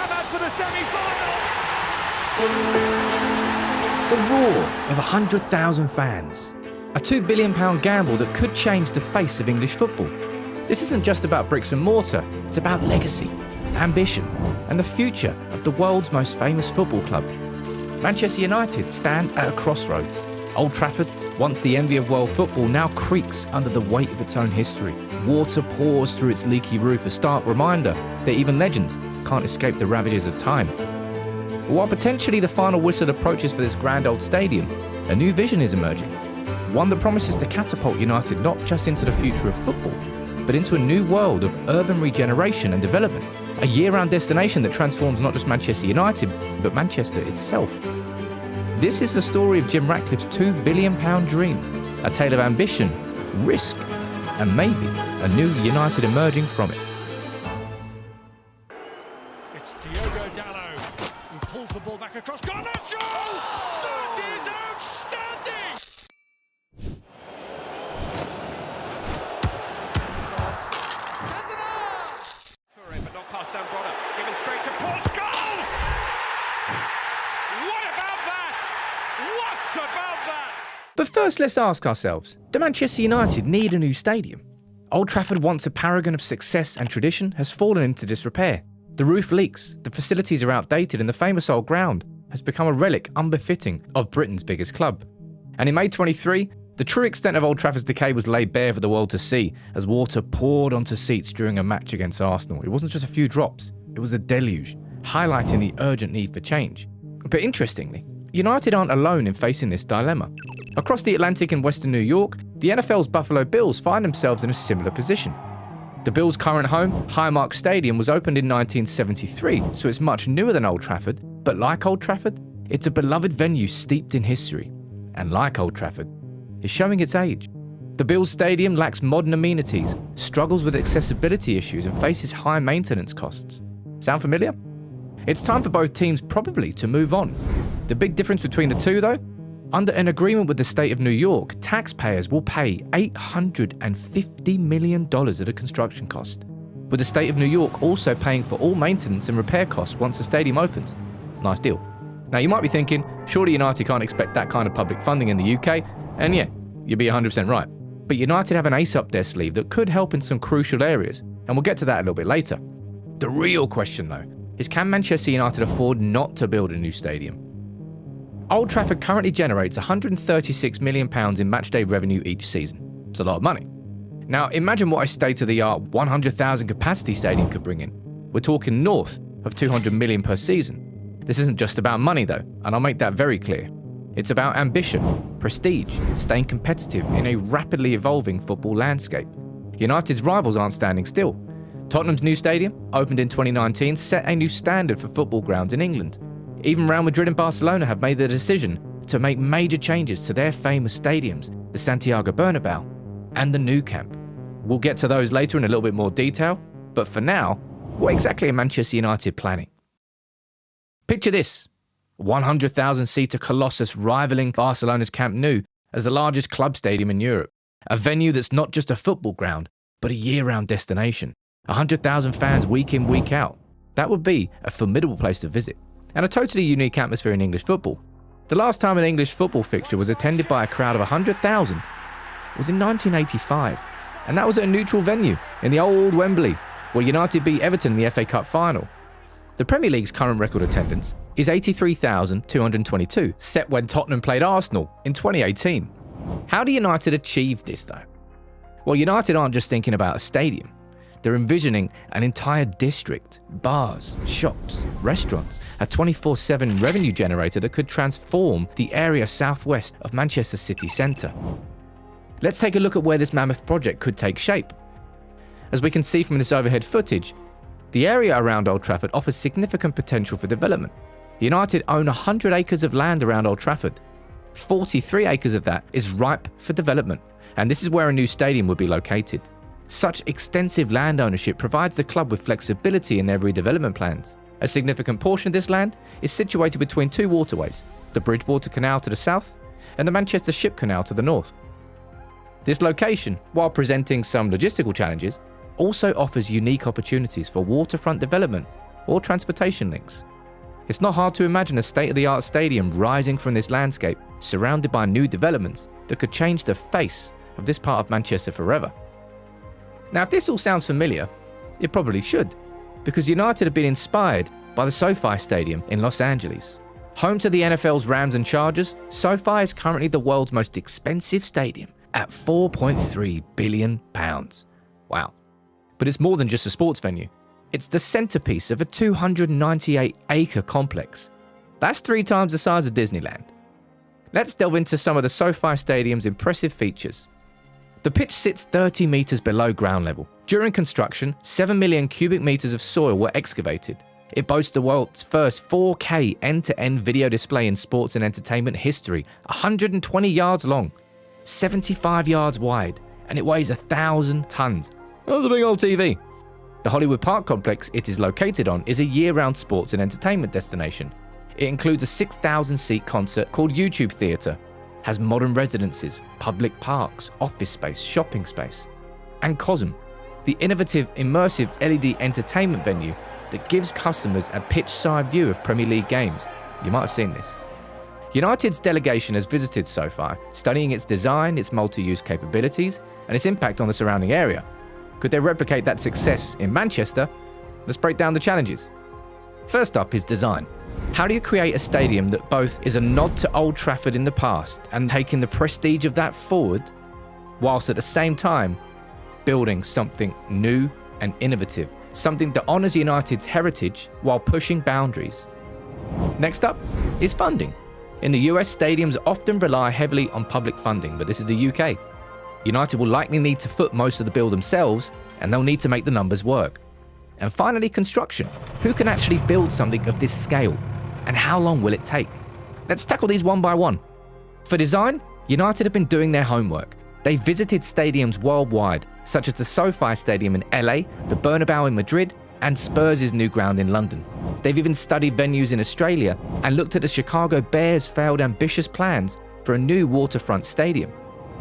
hammered for the semi-final. The roar of 100,000 fans. A £2 billion gamble that could change the face of English football. This isn't just about bricks and mortar, it's about legacy, ambition, and the future of the world's most famous football club. Manchester United stand at a crossroads. Old Trafford, once the envy of world football, now creaks under the weight of its own history. Water pours through its leaky roof, a stark reminder that even legends can't escape the ravages of time. But while potentially the final whistle approaches for this grand old stadium, a new vision is emerging. One that promises to catapult United not just into the future of football, but into a new world of urban regeneration and development. A year-round destination that transforms not just Manchester United, but Manchester itself. This is the story of Jim Ratcliffe's £2 billion dream, a tale of ambition, risk, and maybe a new United emerging from it. It's Diogo Dalot who pulls the ball back across. Garnacho! That is outstanding! But not past Zambrana, given straight to Paul Scholes! What about that? What about that? But first, let's ask ourselves, do Manchester United need a new stadium? Old Trafford, once a paragon of success and tradition, has fallen into disrepair. The roof leaks, the facilities are outdated, and the famous old ground has become a relic unbefitting of Britain's biggest club. And in May 23, the true extent of Old Trafford's decay was laid bare for the world to see as water poured onto seats during a match against Arsenal. It wasn't just a few drops, it was a deluge, highlighting the urgent need for change. But interestingly, United aren't alone in facing this dilemma. Across the Atlantic in Western New York, the NFL's Buffalo Bills find themselves in a similar position. The Bills' current home, Highmark Stadium, was opened in 1973, so it's much newer than Old Trafford, but like Old Trafford, it's a beloved venue steeped in history. And like Old Trafford, is showing its age. The Bills Stadium lacks modern amenities, struggles with accessibility issues, and faces high maintenance costs. Sound familiar? It's time for both teams probably to move on. The big difference between the two, though? Under an agreement with the state of New York, taxpayers will pay $850 million of the construction cost, with the state of New York also paying for all maintenance and repair costs once the stadium opens. Nice deal. Now you might be thinking, surely United can't expect that kind of public funding in the UK, and yeah, you'd be 100% right. But United have an ace up their sleeve that could help in some crucial areas, and we'll get to that a little bit later. The real question, though, is can Manchester United afford not to build a new stadium? Old Trafford currently generates £136 million in matchday revenue each season. It's a lot of money. Now imagine what a state-of-the-art 100,000 capacity stadium could bring in. We're talking north of £200 million per season. This isn't just about money though, and I'll make that very clear. It's about ambition, prestige, staying competitive in a rapidly evolving football landscape. United's rivals aren't standing still. Tottenham's new stadium, opened in 2019, set a new standard for football grounds in England. Even Real Madrid and Barcelona have made the decision to make major changes to their famous stadiums, the Santiago Bernabeu and the Nou Camp. We'll get to those later in a little bit more detail, but for now, what exactly are Manchester United planning? Picture this, 100,000-seater colossus rivaling Barcelona's Camp Nou as the largest club stadium in Europe, a venue that's not just a football ground, but a year-round destination. 100,000 fans week in, week out. That would be a formidable place to visit, and a totally unique atmosphere in English football. The last time an English football fixture was attended by a crowd of 100,000 was in 1985, and that was at a neutral venue in the old Wembley, where United beat Everton in the FA Cup final. The Premier League's current record attendance is 83,222, set when Tottenham played Arsenal in 2018. How do United achieve this though? Well, United aren't just thinking about a stadium. They're envisioning an entire district, bars, shops, restaurants, a 24/7 revenue generator that could transform the area southwest of Manchester city centre. Let's take a look at where this mammoth project could take shape. As we can see from this overhead footage, the area around Old Trafford offers significant potential for development. United own 100 acres of land around Old Trafford. 43 acres of that is ripe for development, and this is where a new stadium would be located. Such extensive land ownership provides the club with flexibility in their redevelopment plans. A significant portion of this land is situated between two waterways, the Bridgewater Canal to the south and the Manchester Ship Canal to the north. This location, while presenting some logistical challenges, also offers unique opportunities for waterfront development or transportation links. It's not hard to imagine a state-of-the-art stadium rising from this landscape, surrounded by new developments that could change the face of this part of Manchester forever. Now, if this all sounds familiar, it probably should, because United have been inspired by the SoFi Stadium in Los Angeles. Home to the NFL's Rams and Chargers, SoFi is currently the world's most expensive stadium at £4.3 billion. Wow. But it's more than just a sports venue. It's the centerpiece of a 298-acre complex. That's 3 times the size of Disneyland. Let's delve into some of the SoFi Stadium's impressive features. The pitch sits 30 meters below ground level. During construction, 7 million cubic meters of soil were excavated. It boasts the world's first 4K end-to-end video display in sports and entertainment history, 120 yards long, 75 yards wide, and it weighs 1,000 tons. That's a big old TV. The Hollywood Park complex it is located on is a year-round sports and entertainment destination. It includes a 6,000-seat concert called YouTube Theatre, has modern residences, public parks, office space, shopping space, and Cosm, the innovative, immersive LED entertainment venue that gives customers a pitch-side view of Premier League games. You might have seen this. United's delegation has visited SoFi, studying its design, its multi-use capabilities, and its impact on the surrounding area. Could they replicate that success in Manchester? Let's break down the challenges. First up is design. How do you create a stadium that both is a nod to Old Trafford in the past and taking the prestige of that forward, whilst at the same time building something new and innovative, something that honours United's heritage while pushing boundaries? Next up is funding. In the US, stadiums often rely heavily on public funding, but this is the UK. United will likely need to foot most of the bill themselves, and they'll need to make the numbers work. And finally, construction. Who can actually build something of this scale? And how long will it take? Let's tackle these one by one. For design, United have been doing their homework. They visited stadiums worldwide, such as the SoFi Stadium in LA, the Bernabeu in Madrid, and Spurs' new ground in London. They've even studied venues in Australia and looked at the Chicago Bears' failed ambitious plans for a new waterfront stadium.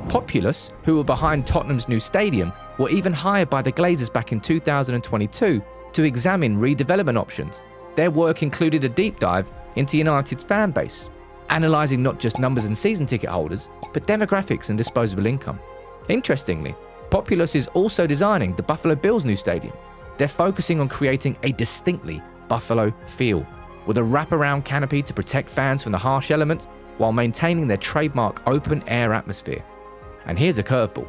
Populous, who were behind Tottenham's new stadium, were even hired by the Glazers back in 2022 to examine redevelopment options. Their work included a deep dive into United's fan base, analysing not just numbers and season ticket holders, but demographics and disposable income. Interestingly, Populous is also designing the Buffalo Bills' new stadium. They're focusing on creating a distinctly Buffalo feel, with a wraparound canopy to protect fans from the harsh elements while maintaining their trademark open-air atmosphere. And here's a curveball.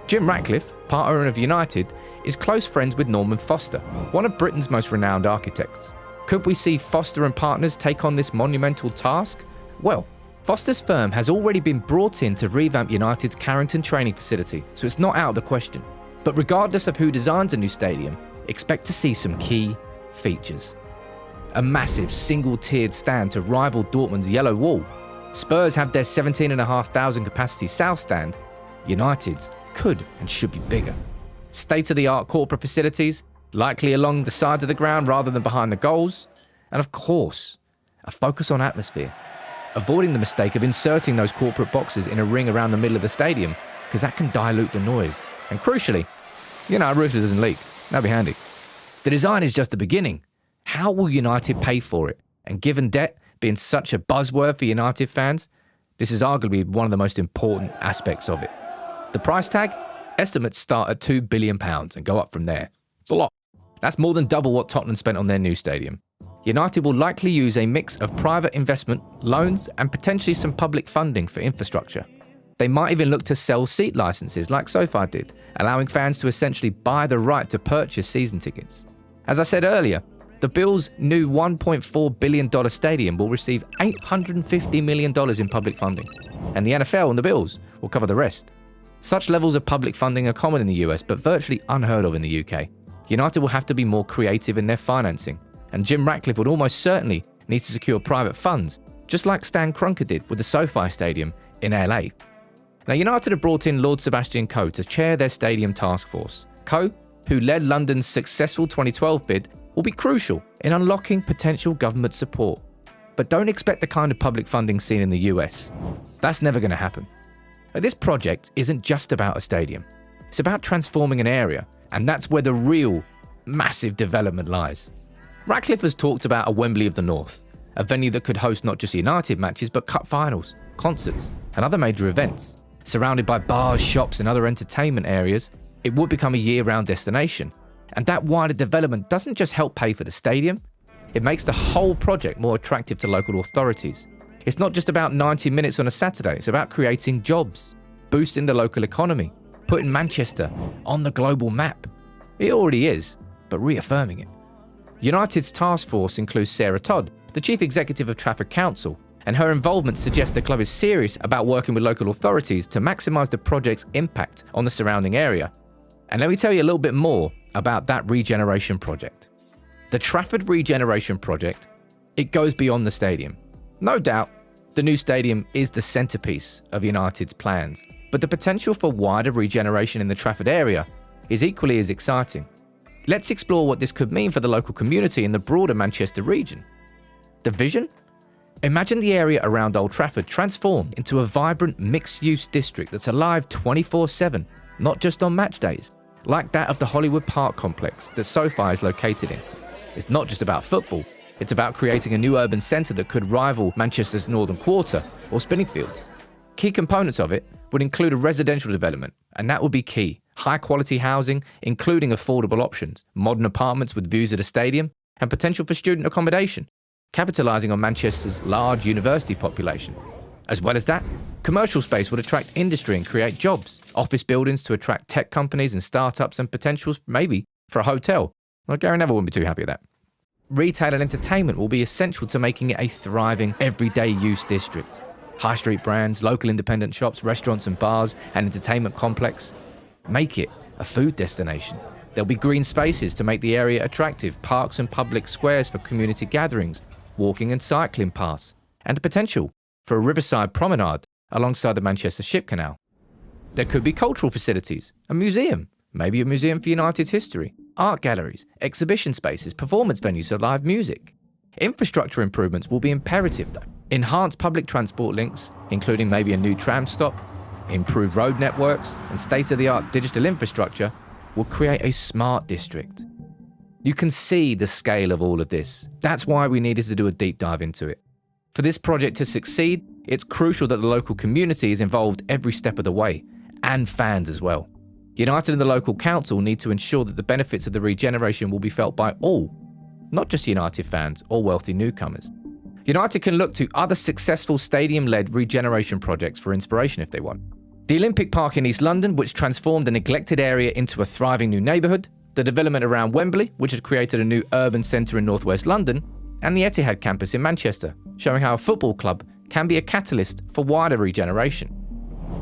Jim Ratcliffe, part owner of United, is close friends with Norman Foster, one of Britain's most renowned architects. Could we see Foster and partners take on this monumental task? Well, Foster's firm has already been brought in to revamp United's Carrington training facility, so it's not out of the question. But regardless of who designs a new stadium, expect to see some key features. A massive single-tiered stand to rival Dortmund's yellow wall. Spurs have their 17,500 capacity south stand. United's could and should be bigger. State-of-the-art corporate facilities, likely along the sides of the ground rather than behind the goals. And of course, a focus on atmosphere, avoiding the mistake of inserting those corporate boxes in a ring around the middle of the stadium, because that can dilute the noise. And crucially, a roof that doesn't leak. That'd be handy. The design is just the beginning. How will United pay for it? And given debt being such a buzzword for United fans, this is arguably one of the most important aspects of it. The price tag? Estimates start at £2 billion and go up from there. It's a lot. That's more than double what Tottenham spent on their new stadium. United will likely use a mix of private investment, loans, and potentially some public funding for infrastructure. They might even look to sell seat licenses like SoFi did, allowing fans to essentially buy the right to purchase season tickets. As I said earlier, the Bills' new $1.4 billion stadium will receive $850 million in public funding, and the NFL and the Bills will cover the rest. Such levels of public funding are common in the US, but virtually unheard of in the UK. United will have to be more creative in their financing, and Jim Ratcliffe would almost certainly need to secure private funds, just like Stan Kroenke did with the SoFi Stadium in LA. Now, United have brought in Lord Sebastian Coe to chair their stadium task force. Coe, who led London's successful 2012 bid, will be crucial in unlocking potential government support. But don't expect the kind of public funding seen in the US. That's never going to happen. But this project isn't just about a stadium. It's about transforming an area, and that's where the real massive development lies. Ratcliffe has talked about a Wembley of the North, a venue that could host not just United matches but cup finals, concerts and other major events. Surrounded by bars, shops and other entertainment areas, it would become a year-round destination. And that wider development doesn't just help pay for the stadium, it makes the whole project more attractive to local authorities. It's not just about 90 minutes on a Saturday, it's about creating jobs, boosting the local economy, putting Manchester on the global map. It already is, but reaffirming it. United's task force includes Sarah Todd, the chief executive of Trafford Council, and her involvement suggests the club is serious about working with local authorities to maximise the project's impact on the surrounding area. And let me tell you a little bit more about that regeneration project. The Trafford Regeneration project, it goes beyond the stadium. No doubt, the new stadium is the centrepiece of United's plans, but the potential for wider regeneration in the Trafford area is equally as exciting. Let's explore what this could mean for the local community in the broader Manchester region. The vision? Imagine the area around Old Trafford transformed into a vibrant mixed-use district that's alive 24/7, not just on match days, like that of the Hollywood Park complex that SoFi is located in. It's not just about football, it's about creating a new urban centre that could rival Manchester's Northern Quarter or Spinningfields. Key components of it would include a residential development, and that would be key. High-quality housing, including affordable options, modern apartments with views of the stadium, and potential for student accommodation, capitalising on Manchester's large university population. As well as that, commercial space would attract industry and create jobs, office buildings to attract tech companies and startups, and potentials maybe for a hotel. Well, Gary Neville wouldn't be too happy with that. Retail and entertainment will be essential to making it a thriving, everyday use district. High street brands, local independent shops, restaurants and bars, and entertainment complex. Make it a food destination. There'll be green spaces to make the area attractive, parks and public squares for community gatherings, walking and cycling paths, and the potential for a riverside promenade alongside the Manchester Ship Canal. There could be cultural facilities, a museum, maybe a museum for United's history, art galleries, exhibition spaces, performance venues for live music. Infrastructure improvements will be imperative though. Enhanced public transport links, including maybe a new tram stop, improved road networks, and state-of-the-art digital infrastructure will create a smart district. You can see the scale of all of this. That's why we needed to do a deep dive into it. For this project to succeed, it's crucial that the local community is involved every step of the way, and fans as well. United and the local council need to ensure that the benefits of the regeneration will be felt by all, not just United fans or wealthy newcomers. United can look to other successful stadium-led regeneration projects for inspiration if they want. The Olympic Park in East London, which transformed a neglected area into a thriving new neighbourhood, the development around Wembley, which has created a new urban centre in northwest London, and the Etihad campus in Manchester, showing how a football club can be a catalyst for wider regeneration.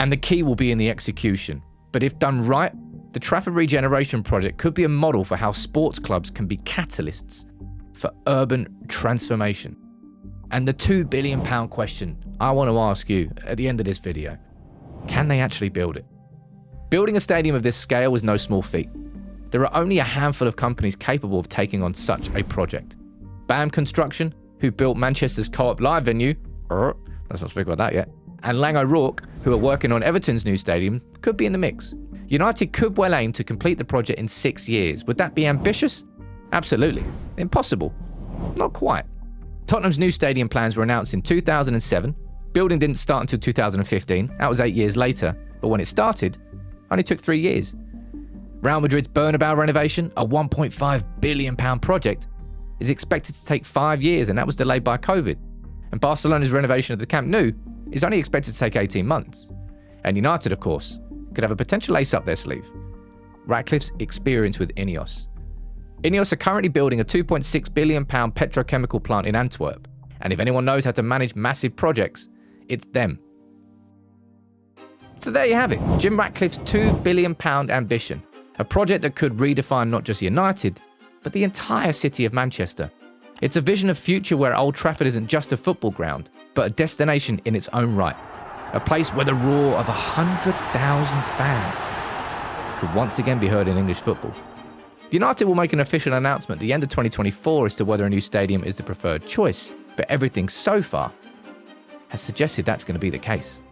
And the key will be in the execution. But if done right, the Trafford Regeneration project could be a model for how sports clubs can be catalysts for urban transformation. And the £2 billion question I want to ask you at the end of this video, can they actually build it? Building a stadium of this scale is no small feat. There are only a handful of companies capable of taking on such a project. BAM Construction, who built Manchester's Co-op Live venue, let's not speak about that yet, and Lang O'Rourke, who are working on Everton's new stadium, could be in the mix. United could well aim to complete the project in 6 years. Would that be ambitious? Absolutely. Impossible? Not quite. Tottenham's new stadium plans were announced in 2007. Building didn't start until 2015. That was 8 years later. But when it started, only took 3 years. Real Madrid's Bernabeu renovation, a £1.5 billion project, is expected to take 5 years, and that was delayed by COVID. And Barcelona's renovation of the Camp Nou is only expected to take 18 months. And United, of course, could have a potential ace up their sleeve. Ratcliffe's experience with Ineos. Ineos are currently building a £2.6 billion petrochemical plant in Antwerp. And if anyone knows how to manage massive projects, it's them. So there you have it, Jim Ratcliffe's £2 billion ambition. A project that could redefine not just United, but the entire city of Manchester. It's a vision of future where Old Trafford isn't just a football ground, but a destination in its own right. A place where the roar of 100,000 fans could once again be heard in English football. United will make an official announcement at the end of 2024 as to whether a new stadium is the preferred choice, but everything so far has suggested that's going to be the case.